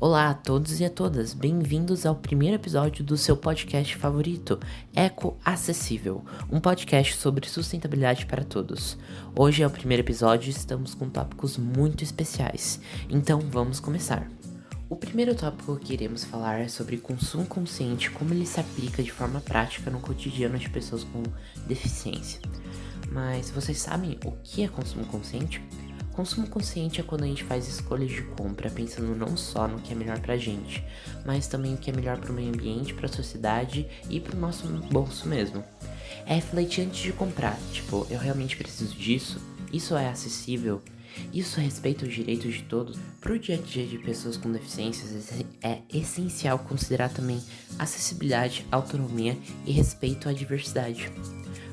Olá a todos e a todas, bem-vindos ao primeiro episódio do seu podcast favorito, Eco Acessível, um podcast sobre sustentabilidade para todos. Hoje é o primeiro episódio e estamos com tópicos muito especiais, então vamos começar. O primeiro tópico que iremos falar é sobre consumo consciente, como ele se aplica de forma prática no cotidiano de pessoas com deficiência. Mas vocês sabem o que é consumo consciente? Consumo consciente é quando a gente faz escolhas de compra pensando não só no que é melhor pra gente, mas também o que é melhor pro meio ambiente, pra sociedade e pro nosso bolso mesmo. É refletir antes de comprar, tipo, eu realmente preciso disso? Isso é acessível? Isso respeita os direitos de todos? Pro dia a dia de pessoas com deficiências é essencial considerar também acessibilidade, autonomia e respeito à diversidade.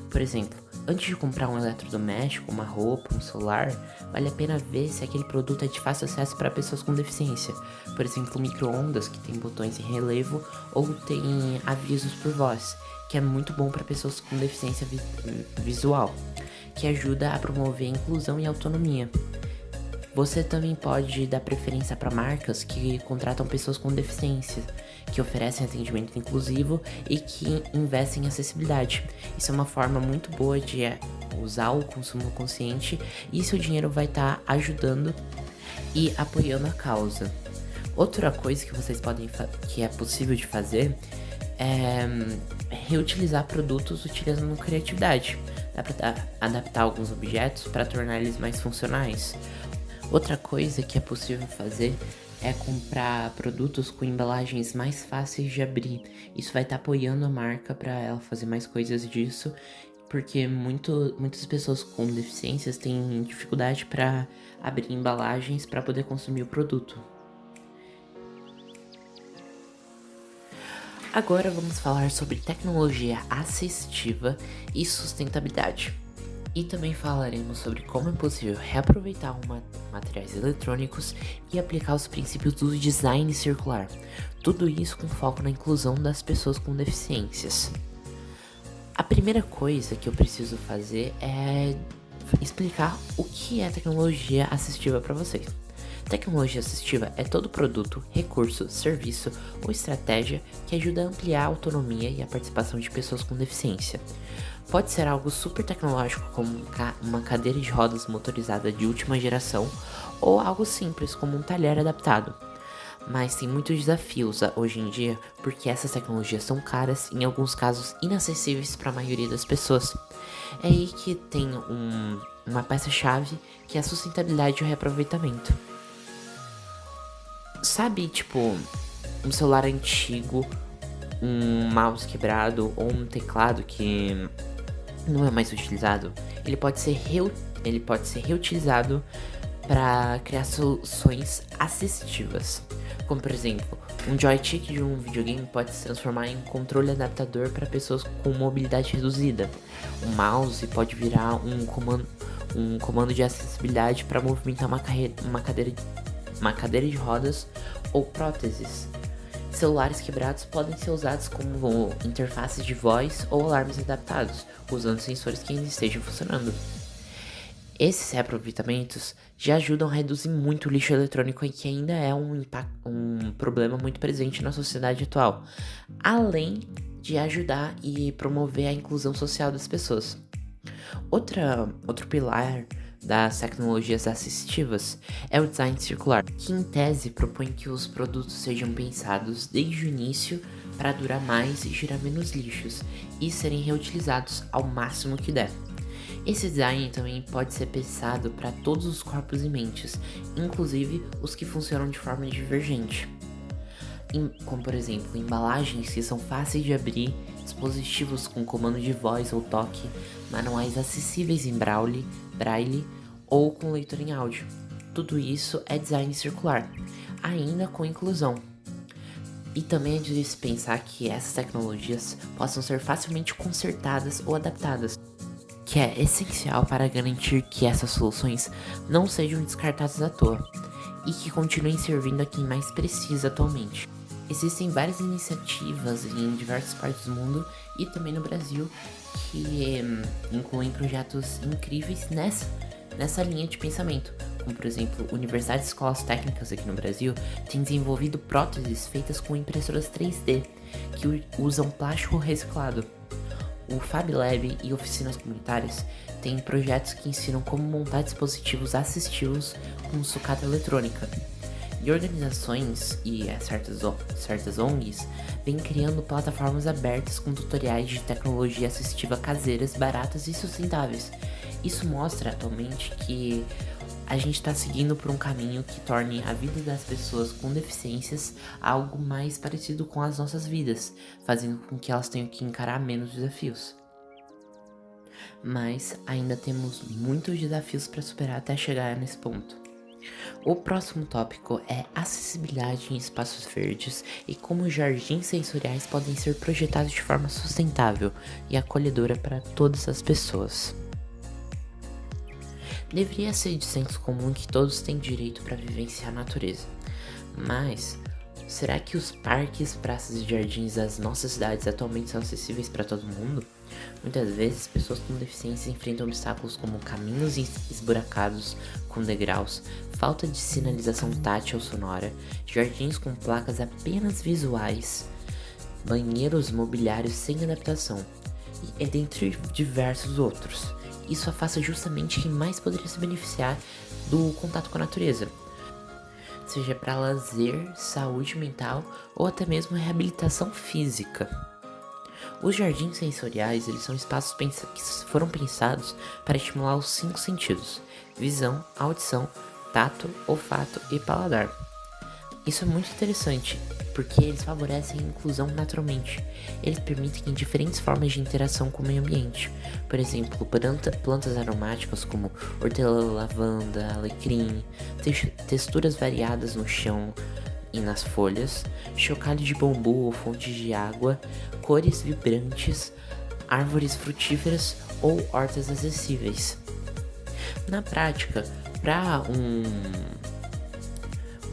Por exemplo, antes de comprar um eletrodoméstico, uma roupa, um celular, vale a pena ver se aquele produto é de fácil acesso para pessoas com deficiência. Por exemplo, micro-ondas que tem botões em relevo ou tem avisos por voz, que é muito bom para pessoas com deficiência visual, que ajuda a promover a inclusão e autonomia. Você também pode dar preferência para marcas que contratam pessoas com deficiência, que oferecem atendimento inclusivo e que investem em acessibilidade. Isso é uma forma muito boa de usar o consumo consciente e seu dinheiro vai estar ajudando e apoiando a causa. Outra coisa que vocês que é possível de fazer é reutilizar produtos utilizando criatividade. Dá para adaptar alguns objetos para tornar eles mais funcionais. Outra coisa que é possível fazer é comprar produtos com embalagens mais fáceis de abrir. Isso vai estar apoiando a marca para ela fazer mais coisas disso, porque muitas pessoas com deficiências têm dificuldade para abrir embalagens para poder consumir o produto. Agora vamos falar sobre tecnologia assistiva e sustentabilidade. E também falaremos sobre como é possível reaproveitar materiais eletrônicos e aplicar os princípios do design circular. Tudo isso com foco na inclusão das pessoas com deficiências. A primeira coisa que eu preciso fazer é explicar o que é tecnologia assistiva para vocês. Tecnologia assistiva é todo produto, recurso, serviço ou estratégia que ajuda a ampliar a autonomia e a participação de pessoas com deficiência. Pode ser algo super tecnológico como uma cadeira de rodas motorizada de última geração ou algo simples como um talher adaptado. Mas tem muitos desafios hoje em dia porque essas tecnologias são caras e em alguns casos inacessíveis para a maioria das pessoas. É aí que tem uma peça-chave que é a sustentabilidade e o reaproveitamento. Sabe, tipo, um celular antigo, um mouse quebrado ou um teclado que não é mais utilizado? Ele pode ser reutilizado para criar soluções assistivas. Como, por exemplo, um joystick de um videogame pode se transformar em controle adaptador para pessoas com mobilidade reduzida. Um mouse pode virar um comando de acessibilidade para movimentar uma cadeira de rodas ou próteses. Celulares quebrados podem ser usados como interfaces de voz ou alarmes adaptados, usando sensores que ainda estejam funcionando. Esses reaproveitamentos já ajudam a reduzir muito o lixo eletrônico, que ainda é um problema muito presente na sociedade atual, além de ajudar e promover a inclusão social das pessoas. Outro pilar das tecnologias assistivas é o design circular, que em tese propõe que os produtos sejam pensados desde o início para durar mais e gerar menos lixos e serem reutilizados ao máximo que der. Esse design também pode ser pensado para todos os corpos e mentes, inclusive os que funcionam de forma divergente. Como por exemplo, embalagens que são fáceis de abrir, dispositivos com comando de voz ou toque, manuais acessíveis em braille ou com leitor em áudio. Tudo isso é design circular, ainda com inclusão. E também é de se pensar que essas tecnologias possam ser facilmente consertadas ou adaptadas, que é essencial para garantir que essas soluções não sejam descartadas à toa e que continuem servindo a quem mais precisa atualmente. Existem várias iniciativas em diversas partes do mundo e também no Brasil que incluem projetos incríveis nessa linha de pensamento, como por exemplo, universidades e escolas técnicas aqui no Brasil têm desenvolvido próteses feitas com impressoras 3D que usam plástico reciclado. O Fab Lab e oficinas comunitárias têm projetos que ensinam como montar dispositivos assistivos com sucata eletrônica. E organizações e certas ONGs vêm criando plataformas abertas com tutoriais de tecnologia assistiva caseiras, baratas e sustentáveis. Isso mostra atualmente que a gente está seguindo por um caminho que torne a vida das pessoas com deficiências algo mais parecido com as nossas vidas, fazendo com que elas tenham que encarar menos desafios. Mas ainda temos muitos desafios para superar até chegar nesse ponto. O próximo tópico é acessibilidade em espaços verdes e como os jardins sensoriais podem ser projetados de forma sustentável e acolhedora para todas as pessoas. Deveria ser de senso comum que todos têm direito para vivenciar a natureza, mas será que os parques, praças e jardins das nossas cidades atualmente são acessíveis para todo mundo? Muitas vezes, pessoas com deficiência enfrentam obstáculos como caminhos esburacados com degraus, falta de sinalização tátil ou sonora, jardins com placas apenas visuais, banheiros mobiliários sem adaptação, e dentre diversos outros. Isso afasta justamente quem mais poderia se beneficiar do contato com a natureza, seja para lazer, saúde mental ou até mesmo reabilitação física. Os jardins sensoriais, eles são espaços que foram pensados para estimular os 5 sentidos: visão, audição, tato, olfato e paladar. Isso é muito interessante, porque eles favorecem a inclusão naturalmente. Eles permitem diferentes formas de interação com o meio ambiente. Por exemplo, plantas aromáticas como hortelã, lavanda, alecrim, texturas variadas no chão e nas folhas, chocalho de bambu ou fontes de água, cores vibrantes, árvores frutíferas ou hortas acessíveis. Na prática, para um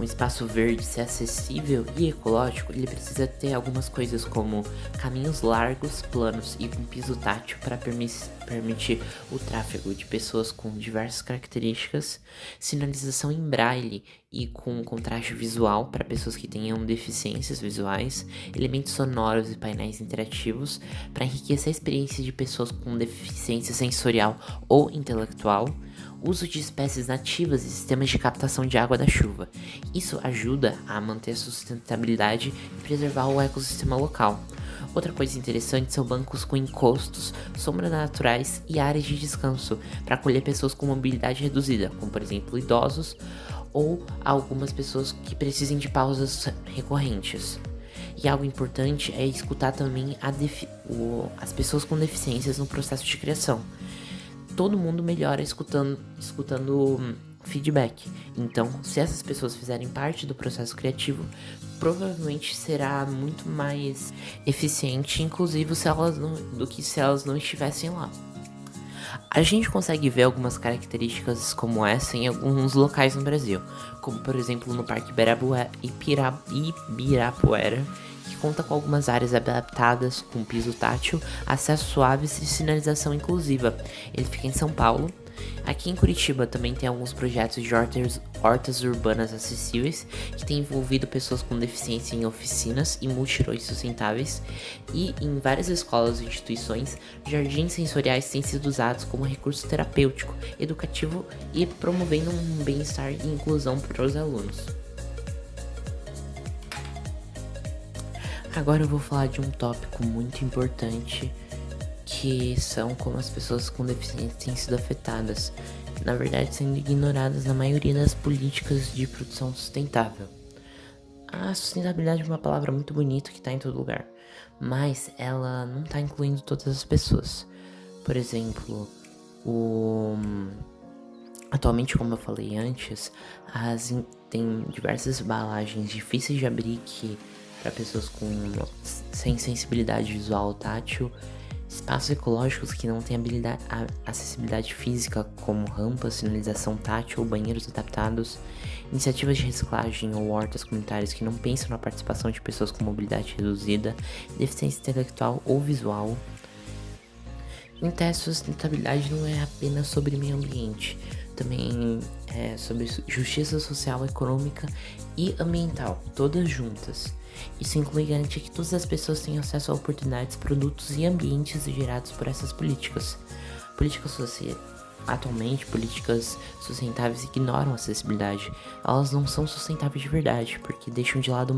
espaço verde ser acessível e ecológico, ele precisa ter algumas coisas como caminhos largos, planos e com piso tátil para permitir o tráfego de pessoas com diversas características, sinalização em braille e com contraste visual para pessoas que tenham deficiências visuais, elementos sonoros e painéis interativos para enriquecer a experiência de pessoas com deficiência sensorial ou intelectual, uso de espécies nativas e sistemas de captação de água da chuva. Isso ajuda a manter a sustentabilidade e preservar o ecossistema local. Outra coisa interessante são bancos com encostos, sombras naturais e áreas de descanso para acolher pessoas com mobilidade reduzida, como por exemplo idosos ou algumas pessoas que precisem de pausas recorrentes. E algo importante é escutar também as pessoas com deficiências no processo de criação. Todo mundo melhora escutando feedback. Então, se essas pessoas fizerem parte do processo criativo, provavelmente será muito mais eficiente, inclusive do que se elas não estivessem lá. A gente consegue ver algumas características como essa em alguns locais no Brasil, como por exemplo no Parque Ibirapuera, que conta com algumas áreas adaptadas com piso tátil, acesso suaves e sinalização inclusiva. Ele fica em São Paulo. Aqui em Curitiba também tem alguns projetos de hortas urbanas acessíveis que têm envolvido pessoas com deficiência em oficinas e multirões sustentáveis, e em várias escolas e instituições, jardins sensoriais têm sido usados como recurso terapêutico, educativo e promovendo um bem-estar e inclusão para os alunos. Agora eu vou falar de um tópico muito importante, que são como as pessoas com deficiência têm sido afetadas, na verdade sendo ignoradas na maioria das políticas de produção sustentável. A sustentabilidade é uma palavra muito bonita que está em todo lugar, mas ela não está incluindo todas as pessoas. Por exemplo, atualmente, como eu falei antes, tem diversas embalagens difíceis de abrir para pessoas sem sensibilidade visual ou tátil, espaços ecológicos que não têm acessibilidade física, como rampas, sinalização tátil ou banheiros adaptados, iniciativas de reciclagem ou hortas comunitárias que não pensam na participação de pessoas com mobilidade reduzida, deficiência intelectual ou visual. Em tese, sustentabilidade não é apenas sobre meio ambiente, também sobre justiça social, econômica e ambiental, todas juntas. Isso inclui garantir que todas as pessoas tenham acesso a oportunidades, produtos e ambientes gerados por essas políticas. Atualmente, políticas sustentáveis ignoram a acessibilidade. Elas não são sustentáveis de verdade, porque deixam de lado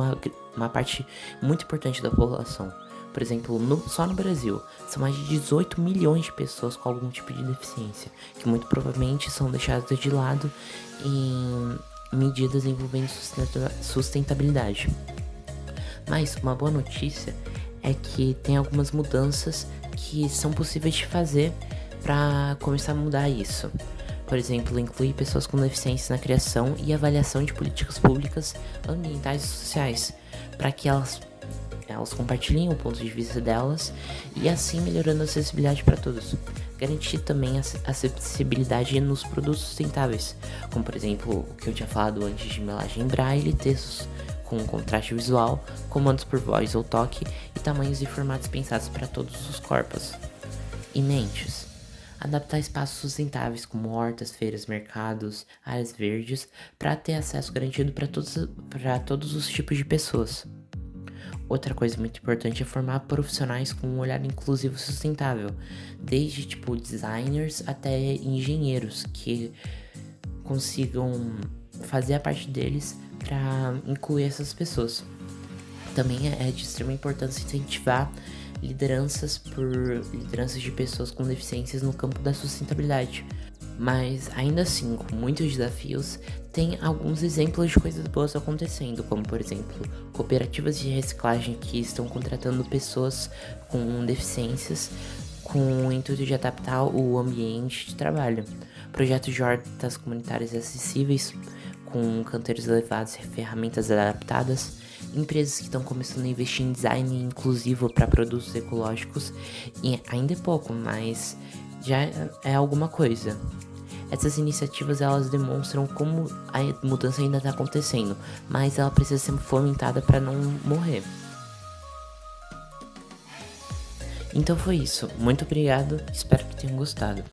uma parte muito importante da população. Por exemplo, só no Brasil, são mais de 18 milhões de pessoas com algum tipo de deficiência, que muito provavelmente são deixadas de lado em medidas envolvendo sustentabilidade. Mas uma boa notícia é que tem algumas mudanças que são possíveis de fazer para começar a mudar isso. Por exemplo, incluir pessoas com deficiência na criação e avaliação de políticas públicas, ambientais e sociais, para que elas compartilhem o ponto de vista delas e assim melhorando a acessibilidade para todos. Garantir também a acessibilidade nos produtos sustentáveis, como por exemplo o que eu tinha falado antes de embalagem em braille, textos com contraste visual, comandos por voz ou toque e tamanhos e formatos pensados para todos os corpos e mentes. Adaptar espaços sustentáveis como hortas, feiras, mercados, áreas verdes para ter acesso garantido para todos os tipos de pessoas. Outra coisa muito importante é formar profissionais com um olhar inclusivo e sustentável, desde designers até engenheiros que consigam fazer a parte deles para incluir essas pessoas. Também é de extrema importância incentivar lideranças de pessoas com deficiências no campo da sustentabilidade. Mas ainda assim, com muitos desafios, tem alguns exemplos de coisas boas acontecendo, como por exemplo, cooperativas de reciclagem que estão contratando pessoas com deficiências com o intuito de adaptar o ambiente de trabalho, projetos de hortas comunitárias acessíveis com canteiros elevados e ferramentas adaptadas, empresas que estão começando a investir em design inclusivo para produtos ecológicos, e ainda é pouco, mas já é alguma coisa. Essas iniciativas elas demonstram como a mudança ainda está acontecendo, mas ela precisa ser fomentada para não morrer. Então foi isso, muito obrigado, espero que tenham gostado.